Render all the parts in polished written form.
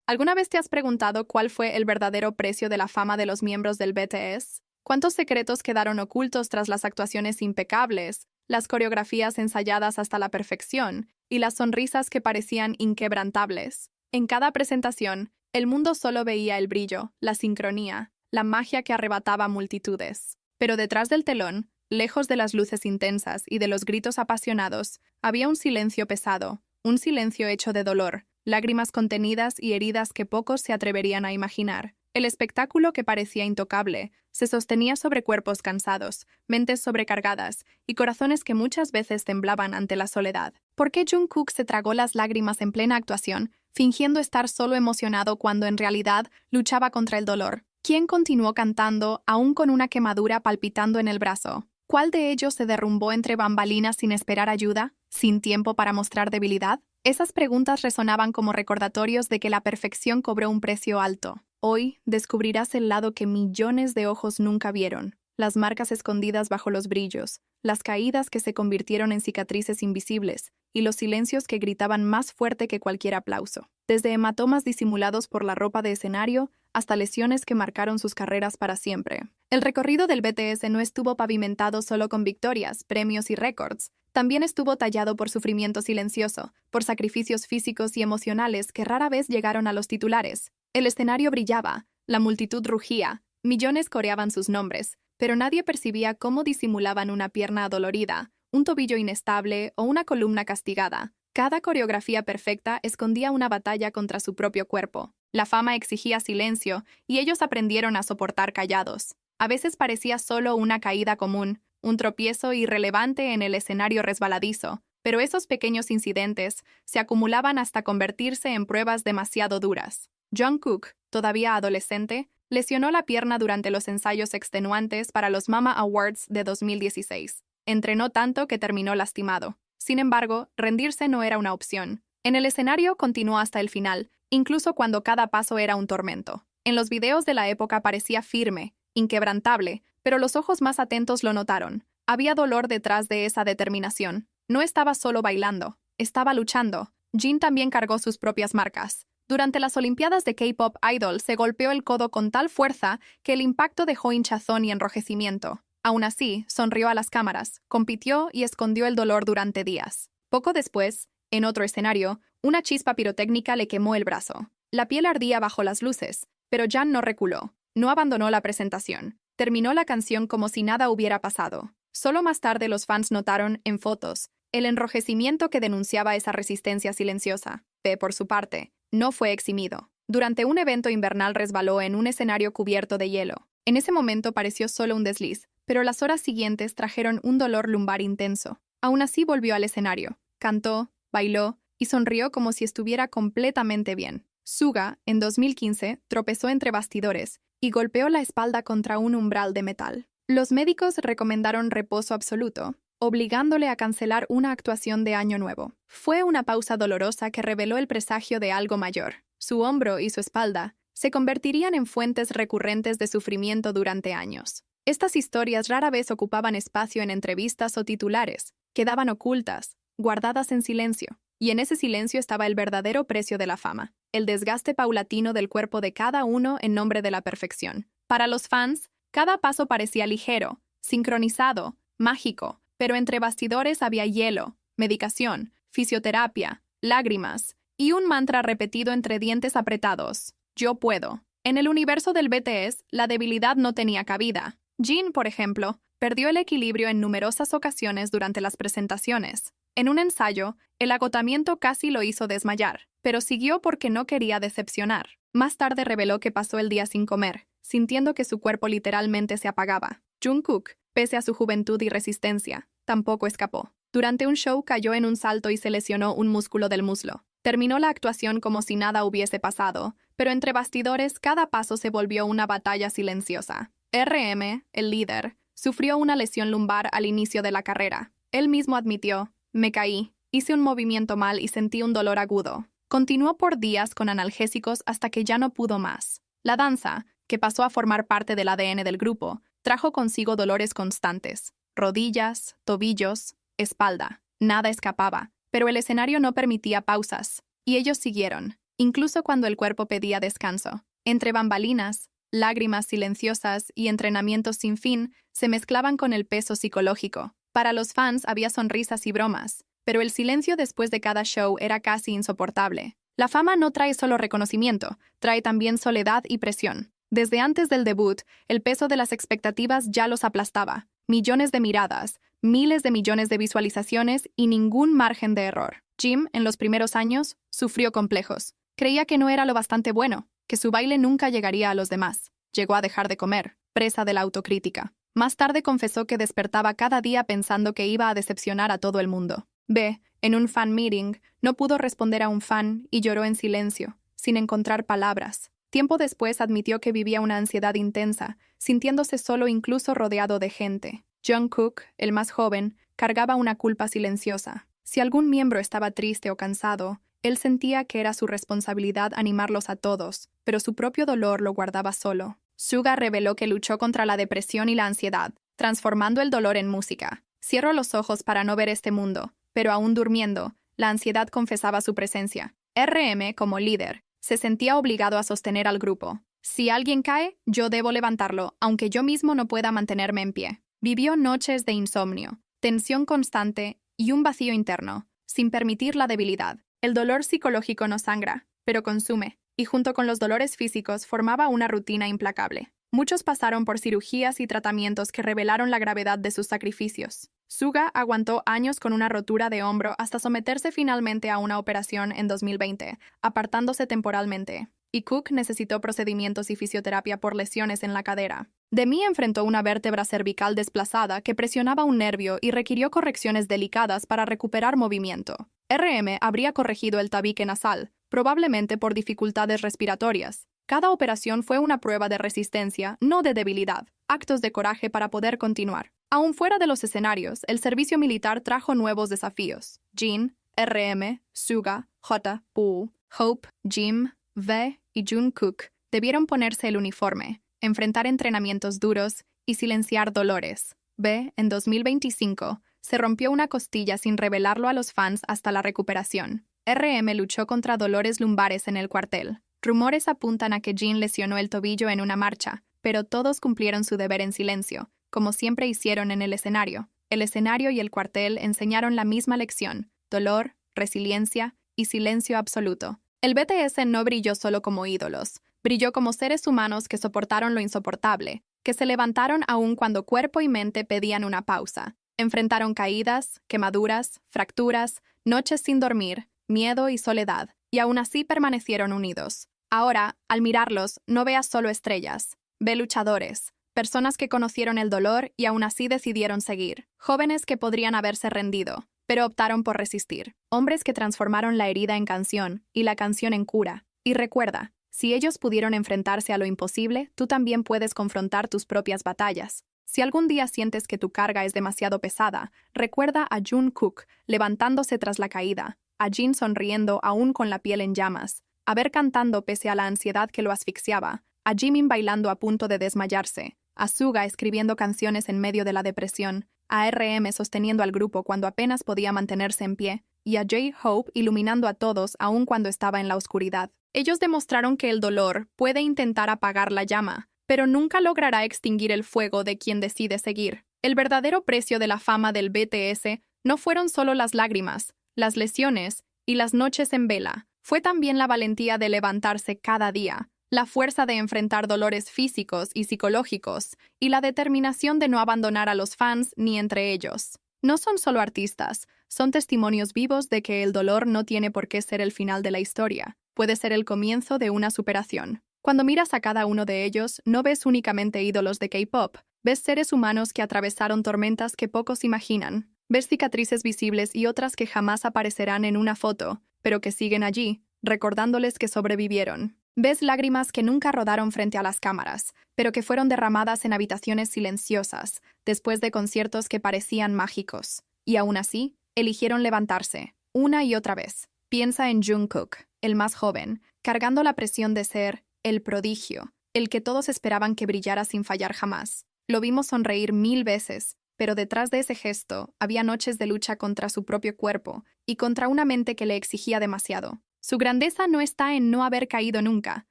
¿Alguna vez te has preguntado cuál fue el verdadero precio de la fama de los miembros del BTS? ¿Cuántos secretos quedaron ocultos tras las actuaciones impecables, las coreografías ensayadas hasta la perfección y las sonrisas que parecían inquebrantables? En cada presentación, el mundo solo veía el brillo, la sincronía, la magia que arrebataba multitudes. Pero detrás del telón, lejos de las luces intensas y de los gritos apasionados, había un silencio pesado, un silencio hecho de dolor, lágrimas contenidas y heridas que pocos se atreverían a imaginar. El espectáculo, que parecía intocable, se sostenía sobre cuerpos cansados, mentes sobrecargadas y corazones que muchas veces temblaban ante la soledad. ¿Por qué Jungkook se tragó las lágrimas en plena actuación, fingiendo estar solo emocionado cuando en realidad luchaba contra el dolor? ¿Quién continuó cantando, aún con una quemadura palpitando en el brazo? ¿Cuál de ellos se derrumbó entre bambalinas sin esperar ayuda, sin tiempo para mostrar debilidad? Esas preguntas resonaban como recordatorios de que la perfección cobró un precio alto. Hoy descubrirás el lado que millones de ojos nunca vieron, las marcas escondidas bajo los brillos, las caídas que se convirtieron en cicatrices invisibles y los silencios que gritaban más fuerte que cualquier aplauso. Desde hematomas disimulados por la ropa de escenario hasta lesiones que marcaron sus carreras para siempre. El recorrido del BTS no estuvo pavimentado solo con victorias, premios y récords. También estuvo tallado por sufrimiento silencioso, por sacrificios físicos y emocionales que rara vez llegaron a los titulares. El escenario brillaba, la multitud rugía, millones coreaban sus nombres, pero nadie percibía cómo disimulaban una pierna adolorida, un tobillo inestable o una columna castigada. Cada coreografía perfecta escondía una batalla contra su propio cuerpo. La fama exigía silencio y ellos aprendieron a soportar callados. A veces parecía solo una caída común, un tropiezo irrelevante en el escenario resbaladizo, pero esos pequeños incidentes se acumulaban hasta convertirse en pruebas demasiado duras. Jungkook, todavía adolescente, lesionó la pierna durante los ensayos extenuantes para los Mama Awards de 2016. Entrenó tanto que terminó lastimado. Sin embargo, rendirse no era una opción. En el escenario continuó hasta el final, incluso cuando cada paso era un tormento. En los videos de la época parecía firme, inquebrantable, pero los ojos más atentos lo notaron. Había dolor detrás de esa determinación. No estaba solo bailando, estaba luchando. Jin también cargó sus propias marcas. Durante las Olimpiadas de K-Pop Idol se golpeó el codo con tal fuerza que el impacto dejó hinchazón y enrojecimiento. Aún así, sonrió a las cámaras, compitió y escondió el dolor durante días. Poco después, en otro escenario, una chispa pirotécnica le quemó el brazo. La piel ardía bajo las luces, pero Jan no reculó. No abandonó la presentación. Terminó la canción como si nada hubiera pasado. Solo más tarde los fans notaron, en fotos, el enrojecimiento que denunciaba esa resistencia silenciosa. P, por su parte, no fue eximido. Durante un evento invernal resbaló en un escenario cubierto de hielo. En ese momento pareció solo un desliz, pero las horas siguientes trajeron un dolor lumbar intenso. Aún así volvió al escenario. Cantó, bailó y sonrió como si estuviera completamente bien. Suga, en 2015, tropezó entre bastidores y golpeó la espalda contra un umbral de metal. Los médicos recomendaron reposo absoluto, obligándole a cancelar una actuación de Año Nuevo. Fue una pausa dolorosa que reveló el presagio de algo mayor. Su hombro y su espalda se convertirían en fuentes recurrentes de sufrimiento durante años. Estas historias rara vez ocupaban espacio en entrevistas o titulares, quedaban ocultas, guardadas en silencio. Y en ese silencio estaba el verdadero precio de la fama, el desgaste paulatino del cuerpo de cada uno en nombre de la perfección. Para los fans, cada paso parecía ligero, sincronizado, mágico, pero entre bastidores había hielo, medicación, fisioterapia, lágrimas y un mantra repetido entre dientes apretados: yo puedo. En el universo del BTS, la debilidad no tenía cabida. Jin, por ejemplo, perdió el equilibrio en numerosas ocasiones durante las presentaciones. En un ensayo, el agotamiento casi lo hizo desmayar, pero siguió porque no quería decepcionar. Más tarde reveló que pasó el día sin comer, sintiendo que su cuerpo literalmente se apagaba. Jungkook, pese a su juventud y resistencia, tampoco escapó. Durante un show cayó en un salto y se lesionó un músculo del muslo. Terminó la actuación como si nada hubiese pasado, pero entre bastidores cada paso se volvió una batalla silenciosa. RM, el líder, sufrió una lesión lumbar al inicio de la carrera. Él mismo admitió: me caí, hice un movimiento mal y sentí un dolor agudo. Continuó por días con analgésicos hasta que ya no pudo más. La danza, que pasó a formar parte del ADN del grupo, trajo consigo dolores constantes. Rodillas, tobillos, espalda. Nada escapaba, pero el escenario no permitía pausas, y ellos siguieron. incluso cuando el cuerpo pedía descanso. Entre bambalinas, lágrimas silenciosas y entrenamientos sin fin se mezclaban con el peso psicológico. Para los fans había sonrisas y bromas, pero el silencio después de cada show era casi insoportable. La fama no trae solo reconocimiento, trae también soledad y presión. Desde antes del debut, el peso de las expectativas ya los aplastaba. Millones de miradas, miles de millones de visualizaciones y ningún margen de error. Jim, en los primeros años, sufrió complejos. Creía que no era lo bastante bueno, que su baile nunca llegaría a los demás. Llegó a dejar de comer, presa de la autocrítica. Más tarde confesó que despertaba cada día pensando que iba a decepcionar a todo el mundo. B, en un fan meeting, no pudo responder a un fan y lloró en silencio, sin encontrar palabras. Tiempo después admitió que vivía una ansiedad intensa, sintiéndose solo incluso rodeado de gente. Jungkook, el más joven, cargaba una culpa silenciosa. Si algún miembro estaba triste o cansado, él sentía que era su responsabilidad animarlos a todos, pero su propio dolor lo guardaba solo. Suga reveló que luchó contra la depresión y la ansiedad, transformando el dolor en música. Cierro los ojos para no ver este mundo, pero aún durmiendo, la ansiedad confesaba su presencia. RM, como líder, se sentía obligado a sostener al grupo. Si alguien cae, yo debo levantarlo, aunque yo mismo no pueda mantenerme en pie. Vivió noches de insomnio, tensión constante y un vacío interno, sin permitir la debilidad. El dolor psicológico no sangra, pero consume, y junto con los dolores físicos formaba una rutina implacable. Muchos pasaron por cirugías y tratamientos que revelaron la gravedad de sus sacrificios. Suga aguantó años con una rotura de hombro hasta someterse finalmente a una operación en 2020, apartándose temporalmente. Y Cook necesitó procedimientos y fisioterapia por lesiones en la cadera. Demi enfrentó una vértebra cervical desplazada que presionaba un nervio y requirió correcciones delicadas para recuperar movimiento. RM habría corregido el tabique nasal, probablemente por dificultades respiratorias. Cada operación fue una prueba de resistencia, no de debilidad, actos de coraje para poder continuar. Aún fuera de los escenarios, el servicio militar trajo nuevos desafíos. Jin, RM, Suga, J, Pu, Hope, Jim, V y Jungkook debieron ponerse el uniforme, enfrentar entrenamientos duros y silenciar dolores. B, en 2025, se rompió una costilla sin revelarlo a los fans hasta la recuperación. RM luchó contra dolores lumbares en el cuartel. Rumores apuntan a que Jin lesionó el tobillo en una marcha, pero todos cumplieron su deber en silencio, como siempre hicieron en el escenario. El escenario y el cuartel enseñaron la misma lección: dolor, resiliencia y silencio absoluto. El BTS no brilló solo como ídolos, brilló como seres humanos que soportaron lo insoportable, que se levantaron aún cuando cuerpo y mente pedían una pausa. Enfrentaron caídas, quemaduras, fracturas, noches sin dormir, miedo y soledad, y aún así permanecieron unidos. Ahora, al mirarlos, no veas solo estrellas, ve luchadores, personas que conocieron el dolor y aún así decidieron seguir, jóvenes que podrían haberse rendido, pero optaron por resistir, hombres que transformaron la herida en canción y la canción en cura. Y recuerda, si ellos pudieron enfrentarse a lo imposible, tú también puedes confrontar tus propias batallas. Si algún día sientes que tu carga es demasiado pesada, recuerda a Jungkook levantándose tras la caída, a Jin sonriendo aún con la piel en llamas, a Ver cantando pese a la ansiedad que lo asfixiaba, a Jimin bailando a punto de desmayarse, a Suga escribiendo canciones en medio de la depresión, a RM sosteniendo al grupo cuando apenas podía mantenerse en pie, y a J-Hope iluminando a todos aún cuando estaba en la oscuridad. Ellos demostraron que el dolor puede intentar apagar la llama, pero nunca logrará extinguir el fuego de quien decide seguir. El verdadero precio de la fama del BTS no fueron solo las lágrimas, las lesiones y las noches en vela, fue también la valentía de levantarse cada día, la fuerza de enfrentar dolores físicos y psicológicos, y la determinación de no abandonar a los fans ni entre ellos. No son solo artistas, son testimonios vivos de que el dolor no tiene por qué ser el final de la historia, puede ser el comienzo de una superación. Cuando miras a cada uno de ellos, no ves únicamente ídolos de K-pop, ves seres humanos que atravesaron tormentas que pocos imaginan, ves cicatrices visibles y otras que jamás aparecerán en una foto, pero que siguen allí, recordándoles que sobrevivieron. Ves lágrimas que nunca rodaron frente a las cámaras, pero que fueron derramadas en habitaciones silenciosas, después de conciertos que parecían mágicos. Y aún así, eligieron levantarse, una y otra vez. Piensa en Jungkook, el más joven, cargando la presión de ser el prodigio, el que todos esperaban que brillara sin fallar jamás. Lo vimos sonreír 1000 veces, pero detrás de ese gesto había noches de lucha contra su propio cuerpo y contra una mente que le exigía demasiado. Su grandeza no está en no haber caído nunca,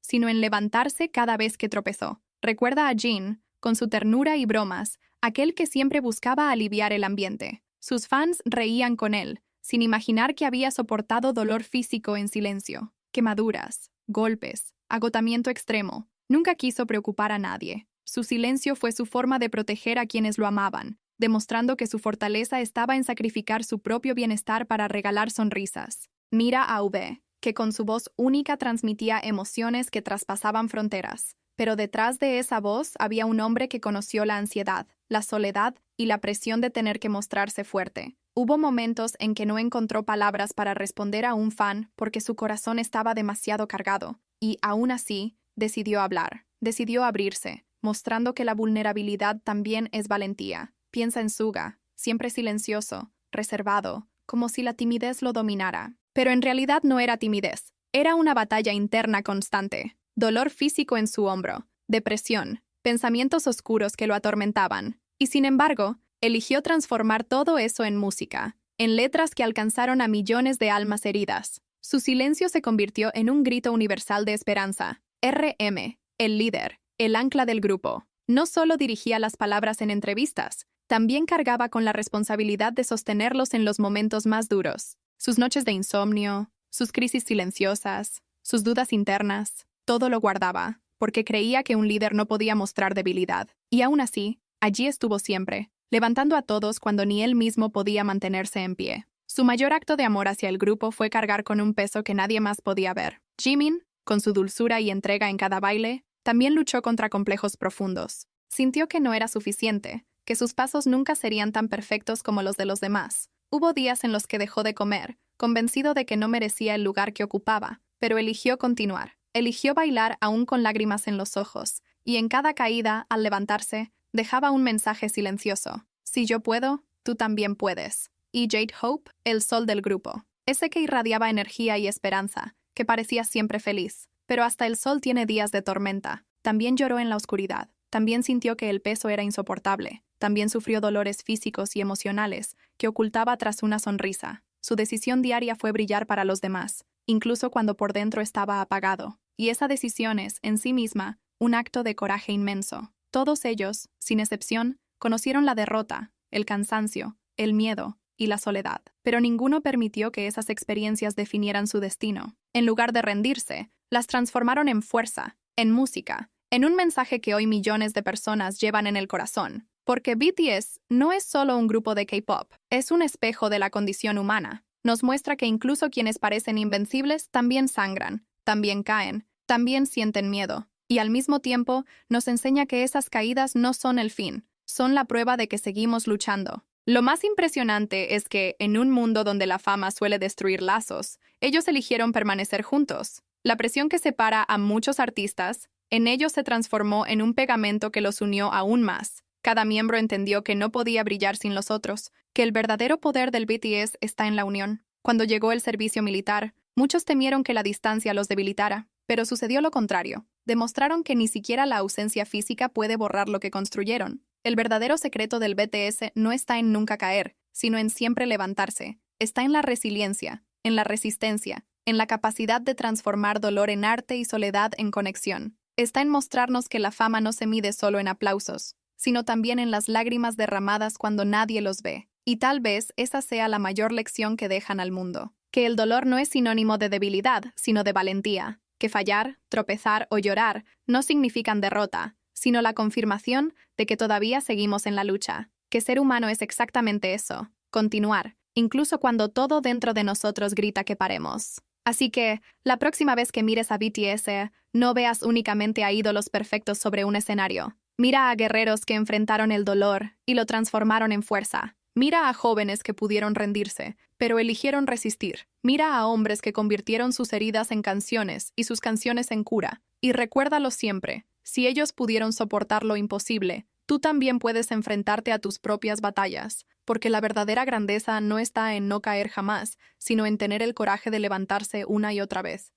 sino en levantarse cada vez que tropezó. Recuerda a Jin, con su ternura y bromas, aquel que siempre buscaba aliviar el ambiente. Sus fans reían con él, sin imaginar que había soportado dolor físico en silencio, quemaduras, golpes, agotamiento extremo. Nunca quiso preocupar a nadie. Su silencio fue su forma de proteger a quienes lo amaban, demostrando que su fortaleza estaba en sacrificar su propio bienestar para regalar sonrisas. Mira a V, que con su voz única transmitía emociones que traspasaban fronteras. Pero detrás de esa voz había un hombre que conoció la ansiedad, la soledad y la presión de tener que mostrarse fuerte. Hubo momentos en que no encontró palabras para responder a un fan porque su corazón estaba demasiado cargado, y aún así, decidió hablar, decidió abrirse, mostrando que la vulnerabilidad también es valentía. Piensa en Suga, siempre silencioso, reservado, como si la timidez lo dominara. Pero en realidad no era timidez, era una batalla interna constante. Dolor físico en su hombro, depresión, pensamientos oscuros que lo atormentaban. Y sin embargo, eligió transformar todo eso en música, en letras que alcanzaron a millones de almas heridas. Su silencio se convirtió en un grito universal de esperanza. RM, el líder, el ancla del grupo, no solo dirigía las palabras en entrevistas, también cargaba con la responsabilidad de sostenerlos en los momentos más duros. Sus noches de insomnio, sus crisis silenciosas, sus dudas internas. Todo lo guardaba, porque creía que un líder no podía mostrar debilidad. Y aún así, allí estuvo siempre, levantando a todos cuando ni él mismo podía mantenerse en pie. Su mayor acto de amor hacia el grupo fue cargar con un peso que nadie más podía ver. Jimin, con su dulzura y entrega en cada baile, también luchó contra complejos profundos. Sintió que no era suficiente, que sus pasos nunca serían tan perfectos como los de los demás. Hubo días en los que dejó de comer, convencido de que no merecía el lugar que ocupaba, pero eligió continuar. Eligió bailar aún con lágrimas en los ojos, y en cada caída, al levantarse, dejaba un mensaje silencioso. Si yo puedo, tú también puedes. Y Jade Hope, el sol del grupo. Ese que irradiaba energía y esperanza, que parecía siempre feliz. Pero hasta el sol tiene días de tormenta. También lloró en la oscuridad. También sintió que el peso era insoportable. También sufrió dolores físicos y emocionales que ocultaba tras una sonrisa. Su decisión diaria fue brillar para los demás, incluso cuando por dentro estaba apagado. Y esa decisión es, en sí misma, un acto de coraje inmenso. Todos ellos, sin excepción, conocieron la derrota, el cansancio, el miedo y la soledad. Pero ninguno permitió que esas experiencias definieran su destino. En lugar de rendirse, las transformaron en fuerza, en música, en un mensaje que hoy millones de personas llevan en el corazón. Porque BTS no es solo un grupo de K-pop, es un espejo de la condición humana. Nos muestra que incluso quienes parecen invencibles también sangran, también caen, también sienten miedo. Y al mismo tiempo nos enseña que esas caídas no son el fin, son la prueba de que seguimos luchando. Lo más impresionante es que, en un mundo donde la fama suele destruir lazos, ellos eligieron permanecer juntos. La presión que separa a muchos artistas, en ellos se transformó en un pegamento que los unió aún más. Cada miembro entendió que no podía brillar sin los otros, que el verdadero poder del BTS está en la unión. Cuando llegó el servicio militar, muchos temieron que la distancia los debilitara, pero sucedió lo contrario. Demostraron que ni siquiera la ausencia física puede borrar lo que construyeron. El verdadero secreto del BTS no está en nunca caer, sino en siempre levantarse. Está en la resiliencia, en la resistencia, en la capacidad de transformar dolor en arte y soledad en conexión. Está en mostrarnos que la fama no se mide solo en aplausos, sino también en las lágrimas derramadas cuando nadie los ve. Y tal vez esa sea la mayor lección que dejan al mundo. Que el dolor no es sinónimo de debilidad, sino de valentía. Que fallar, tropezar o llorar no significan derrota, sino la confirmación de que todavía seguimos en la lucha. Que ser humano es exactamente eso, continuar, incluso cuando todo dentro de nosotros grita que paremos. Así que, la próxima vez que mires a BTS, no veas únicamente a ídolos perfectos sobre un escenario. Mira a guerreros que enfrentaron el dolor y lo transformaron en fuerza. Mira a jóvenes que pudieron rendirse, pero eligieron resistir. Mira a hombres que convirtieron sus heridas en canciones y sus canciones en cura. Y recuérdalo siempre, si ellos pudieron soportar lo imposible, tú también puedes enfrentarte a tus propias batallas, porque la verdadera grandeza no está en no caer jamás, sino en tener el coraje de levantarse una y otra vez.